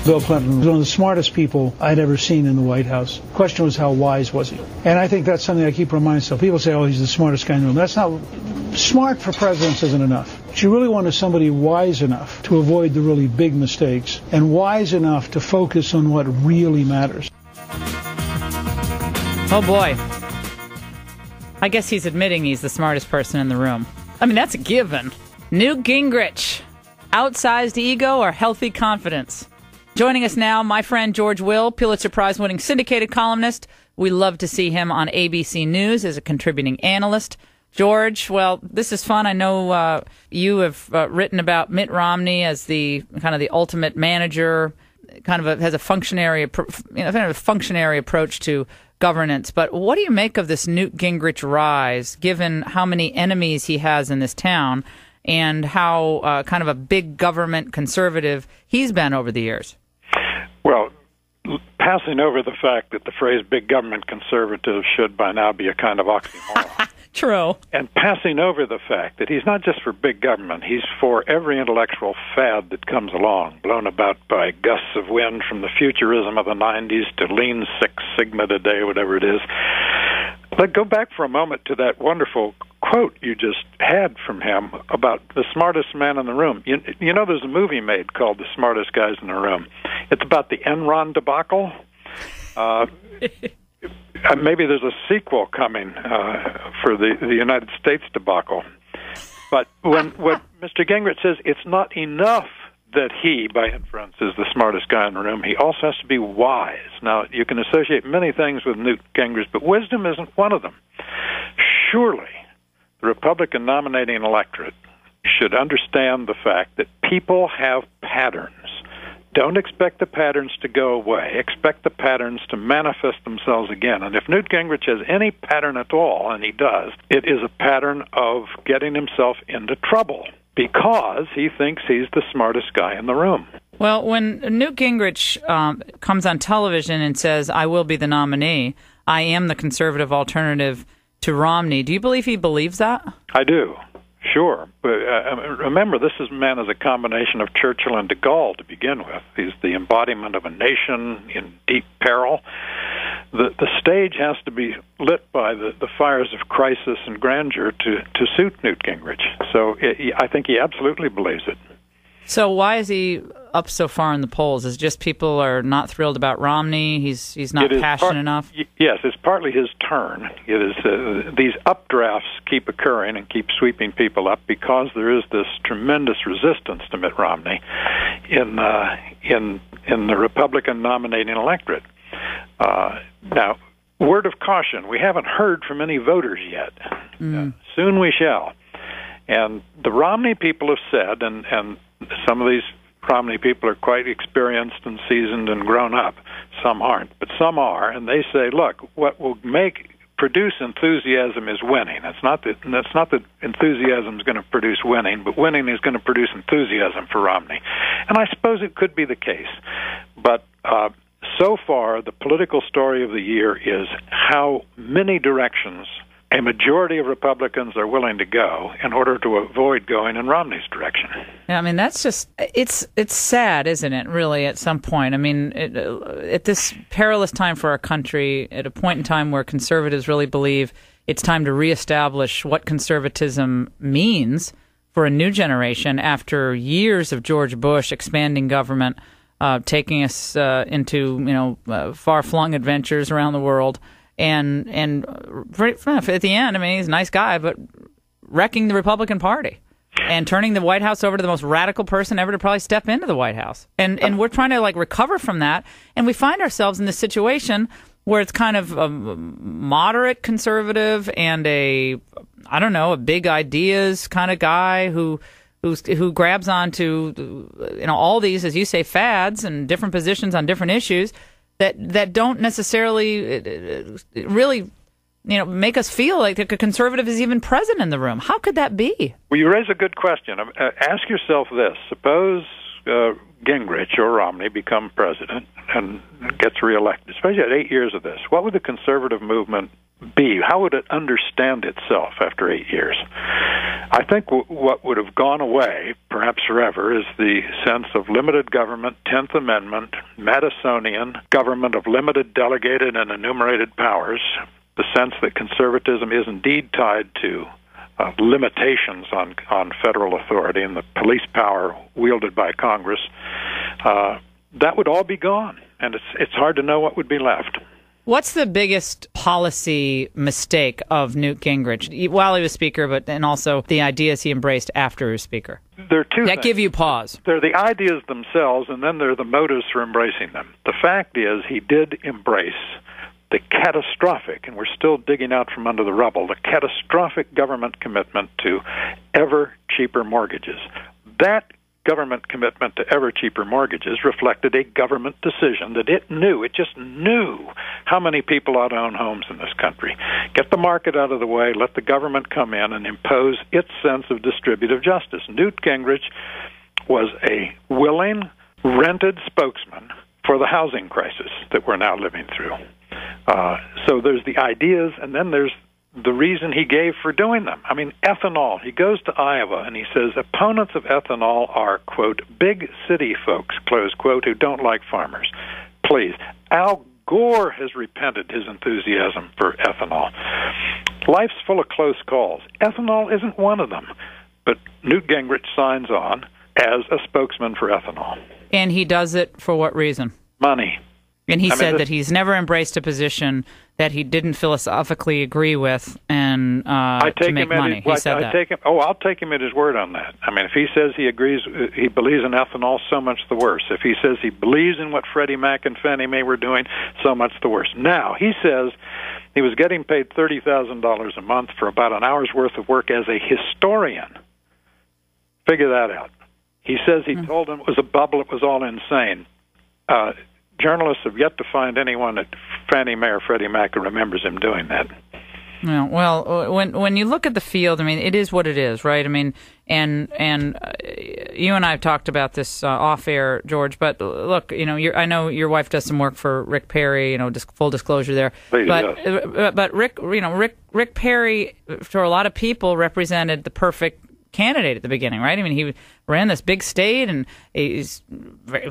Bill Clinton was one of the smartest people I'd ever seen in the White House. The question was, how wise was he? And I think that's something I keep reminding myself. People say, oh, he's the smartest guy in the room. That's not... Smart for presidents isn't enough. What you really want is somebody wise enough to avoid the really big mistakes and wise enough to focus on what really matters. Oh, boy. I guess he's admitting he's the smartest person in the room. I mean, that's a given. Newt Gingrich. Outsized ego or healthy confidence? Joining us now, my friend George Will, Pulitzer Prize-winning syndicated columnist. We love to see him on ABC News as a contributing analyst. George, well, this is fun. I know you have written about Mitt Romney as the kind of the ultimate manager, has a functionary approach to governance. But what do you make of this Newt Gingrich rise, given how many enemies he has in this town and how kind of a big government conservative he's been over the years? Well, passing over the fact that the phrase big government conservative should by now be a kind of oxymoron. True. And passing over the fact that he's not just for big government, he's for every intellectual fad that comes along, blown about by gusts of wind from the futurism of the 90s to Lean Six Sigma today, whatever it is. But go back for a moment to that wonderful quote you just had from him about the smartest man in the room. You know, there's a movie made called The Smartest Guys in the Room. It's about the Enron debacle. Maybe there's a sequel coming for the United States debacle. But what Mr. Gingrich says, it's not enough that he, by inference, is the smartest guy in the room. He also has to be wise. Now, you can associate many things with Newt Gingrich, but wisdom isn't one of them. Surely, the Republican nominating electorate should understand the fact that people have patterns. Don't expect the patterns to go away. Expect the patterns to manifest themselves again. And if Newt Gingrich has any pattern at all, and he does, it is a pattern of getting himself into trouble because he thinks he's the smartest guy in the room. Well, when Newt Gingrich comes on television and says, I will be the nominee, I am the conservative alternative to Romney, do you believe he believes that? I do. Sure, but remember, this man is a combination of Churchill and de Gaulle to begin with. He's the embodiment of a nation in deep peril. The stage has to be lit by the fires of crisis and grandeur to suit Newt Gingrich. So I think he absolutely believes it. So why is he up so far in the polls? Is it just people are not thrilled about Romney? He's not passionate enough? Yes, it's partly his turn. It is these updrafts keep occurring and keep sweeping people up because there is this tremendous resistance to Mitt Romney in the Republican nominating electorate. Now, word of caution: we haven't heard from any voters yet. Soon we shall. And the Romney people have said, and some of these Romney people are quite experienced and seasoned and grown up. Some aren't, but some are. And they say, look, what will produce enthusiasm is winning. That's not that enthusiasm is going to produce winning, but winning is going to produce enthusiasm for Romney. And I suppose it could be the case. But so far, the political story of the year is how many directions a majority of Republicans are willing to go in order to avoid going in Romney's direction. Yeah, I mean, that's just, it's sad, isn't it, really, at some point? I mean, at this perilous time for our country, at a point in time where conservatives really believe it's time to reestablish what conservatism means for a new generation after years of George Bush expanding government, taking us into, far-flung adventures around the world. And at the end, I mean, he's a nice guy, but wrecking the Republican Party and turning the White House over to the most radical person ever to probably step into the White House. And we're trying to, recover from that. And we find ourselves in this situation where it's kind of a moderate conservative and a big ideas kind of guy who grabs onto, all these, as you say, fads and different positions on different issues that don't necessarily really, make us feel like a conservative is even present in the room. How could that be? Well, you raise a good question. Ask yourself this. Suppose Gingrich or Romney become president and gets reelected, especially at 8 years of this. What would the conservative movement be? How would it understand itself after 8 years? I think what would have gone away, perhaps forever, is the sense of limited government, 10th Amendment, Madisonian, government of limited delegated and enumerated powers, the sense that conservatism is indeed tied to limitations on federal authority and the police power wielded by Congress. That would all be gone, and it's hard to know what would be left. What's the biggest policy mistake of Newt Gingrich while he was Speaker, and also the ideas he embraced after he was Speaker? There are two that things. Give you pause. There are the ideas themselves, and then there are the motives for embracing them. The fact is, he did embrace the catastrophic, and we're still digging out from under the rubble, the catastrophic government commitment to ever cheaper mortgages. That government commitment to ever cheaper mortgages reflected a government decision that it just knew how many people ought to own homes in this country. Get the market out of the way, let the government come in and impose its sense of distributive justice. Newt Gingrich was a willing, rented spokesman for the housing crisis that we're now living through. So there's the ideas, and then there's the reason he gave for doing them. I mean, ethanol. He goes to Iowa and he says opponents of ethanol are, quote, big city folks, close quote, who don't like farmers. Please. Al Gore has repented his enthusiasm for ethanol. Life's full of close calls. Ethanol isn't one of them. But Newt Gingrich signs on as a spokesman for ethanol. And he does it for what reason? Money. And he said that he's never embraced a position that he didn't philosophically agree with and to make money. He said that. I'll take him at his word on that. I mean, if he says he believes in ethanol, so much the worse. If he says he believes in what Freddie Mac and Fannie Mae were doing, so much the worse. Now, he says he was getting paid $30,000 a month for about an hour's worth of work as a historian. Figure that out. He says he told him it was a bubble, it was all insane. Journalists have yet to find anyone at Fannie Mae or Freddie Mac who remembers him doing that. Yeah, well, when you look at the field, I mean, it is what it is, right? I mean, and you and I have talked about this off air, George. But look, I know your wife does some work for Rick Perry. Full disclosure there. But Rick Perry, for a lot of people, represented the perfect candidate at the beginning, right? I mean, he ran this big state and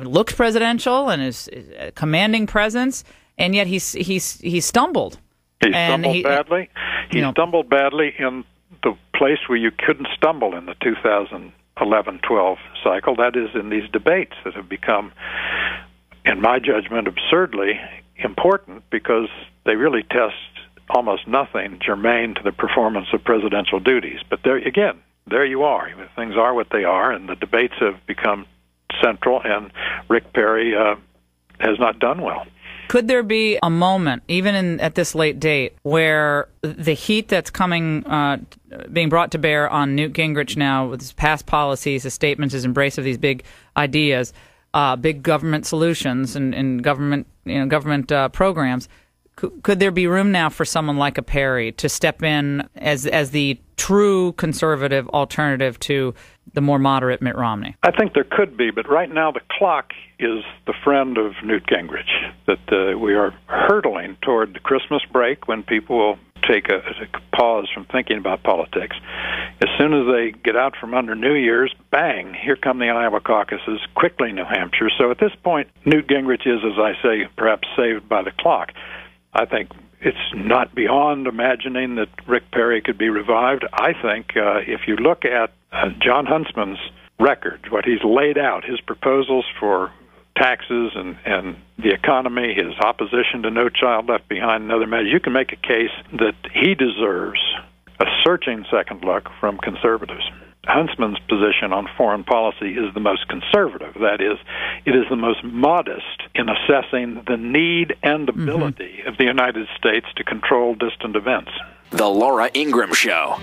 looked presidential and is a commanding presence, and yet he stumbled. He stumbled badly. He stumbled badly in the place where you couldn't stumble in the 2011-12 cycle. That is in these debates that have become, in my judgment, absurdly important because they really test almost nothing germane to the performance of presidential duties. But there you are. Things are what they are, and the debates have become central, and Rick Perry has not done well. Could there be a moment, even at this late date, where the heat that's being brought to bear on Newt Gingrich now with his past policies, his statements, his embrace of these big ideas, big government solutions and government programs, could there be room now for someone like a Perry to step in as the true conservative alternative to the more moderate Mitt Romney? I think there could be, but right now the clock is the friend of Newt Gingrich, that we are hurtling toward the Christmas break when people will take a pause from thinking about politics. As soon as they get out from under New Year's, bang, here come the Iowa caucuses, quickly New Hampshire. So at this point, Newt Gingrich is, as I say, perhaps saved by the clock. I think it's not beyond imagining that Rick Perry could be revived. I think if you look at Jon Huntsman's record, what he's laid out, his proposals for taxes and the economy, his opposition to No Child Left Behind and other measures, you can make a case that he deserves a searching second look from conservatives. Huntsman's position on foreign policy is the most conservative. That is, it is the most modest in assessing the need and ability of the United States to control distant events. The Laura Ingraham Show.